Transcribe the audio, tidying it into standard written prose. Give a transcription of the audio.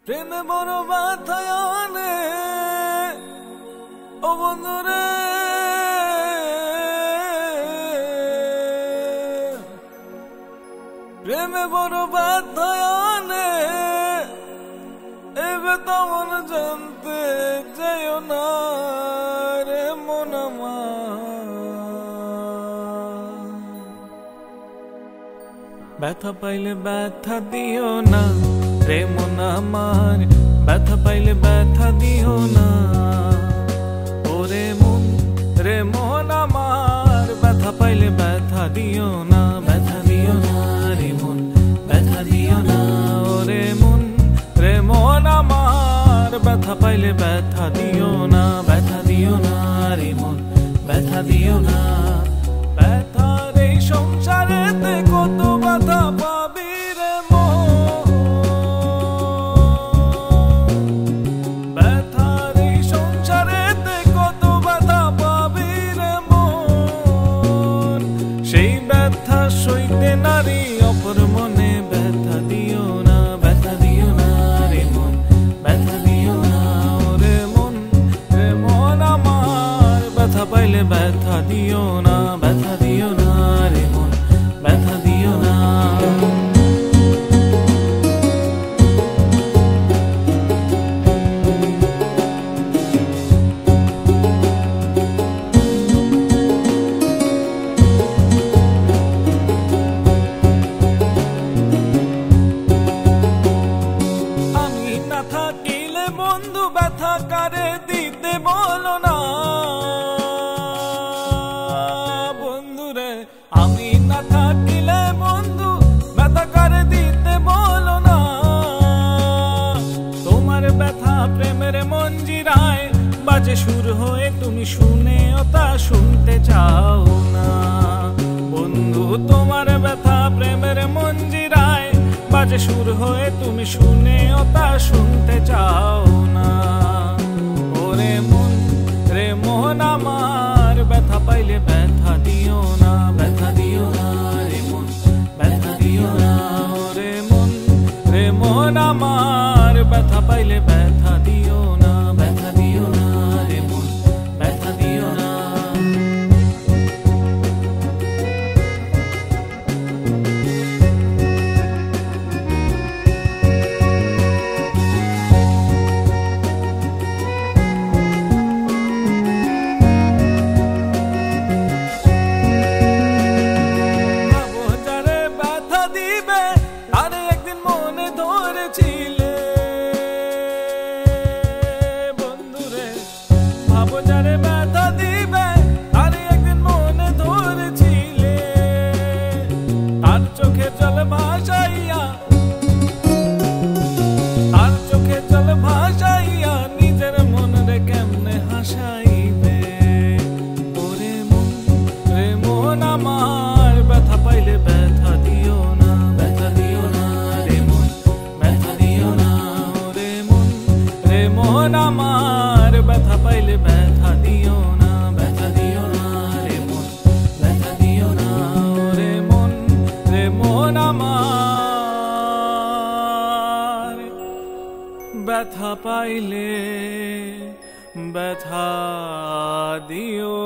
প্রেমে বড় ব্যথায় আনে ও বন্ধুরে, প্রেমে বড় ব্যথায় আনে এবে তেমন জানতে চাইও না রে মন আমার। ব্যথা পাইলে ব্যথা দিও না রে মন আমার, ব্যথা পাইলে ব্যথা দিও না ওরে মন রে মন আমার, ব্যথা পাইলে ব্যথা দিও না, ব্যথা দিও না রে মন, ব্যথা দিও না ওরে মন রে মন আমার, ব্যথা পাইলে ব্যথা দিও না, ব্যথা দিও না রে মন, ব্যথা দিও না। ব্যথার এই সংসারেতে কত ব্যথা পাবি রে মন, ব্যথার এই সংসারেতে কত ব্যথা পাবি রে মন, সেই ব্যথা সইতে নারী অপর মনে ব্যথা দিও না, ব্যথা দিও না রে মন, ব্যথা দিও না ওরে মন রে মন আমার, ব্যথা পাইলে ব্যথা দিও না, ব্যথা দিও না রে মন, ব্যথা দিও না। আমি না থাকিলে বন্ধু ব্যথা কারে দিতে বলো না বন্ধুরে, আমি না থাকিলে বন্ধু ব্যথা কারে দিতে বলো না, তোমার ব্যথা প্রেমের মঞ্জিরায় বাজে সুর হয়ে তুমি শুনেও তা শুনতে চাও না বন্ধু, তোমার ব্যথা প্রেমের মঞ্জিরায় বাজে সুর হয়ে তুমি শুনেও তা শুনতে চাও না ওরে মন রে মন আমার, ব্যথা পাইলে ব্যথা দিও না, ব্যথা দিও না রে মন, ব্যথা দিও না ওরে মন রে মন আমার, ব্যথা পাইলে ব্যথা দিও না, ব্যথা দিও না রে মন, ব্যথা দিও না। আরে একদিন মনে ধরেছিলে বন্ধুরে, ভাবো যারে ব্যথা দিবে, আরে একদিন মনে ধরেছিলে, তার চোখে জল ভাসাইয়া, তার চোখে জল ভাসাইয়া নিজের মন রে কেমনে হাসাইবে ওরে মন রে মন আমার, ব্যথা পাইলে ব্যথা দিও না, ব্যথা দিও না রে মন, ব্যথা দিও না ওরে মন রে মন আমার, ব্যথা পাইলে ব্যথা দিও না, ব্যথা দিও না রে মন, ব্যথা দিও না ওরে মন রে মন আমার, ব্যথা পাইলে ব্যথা দিও।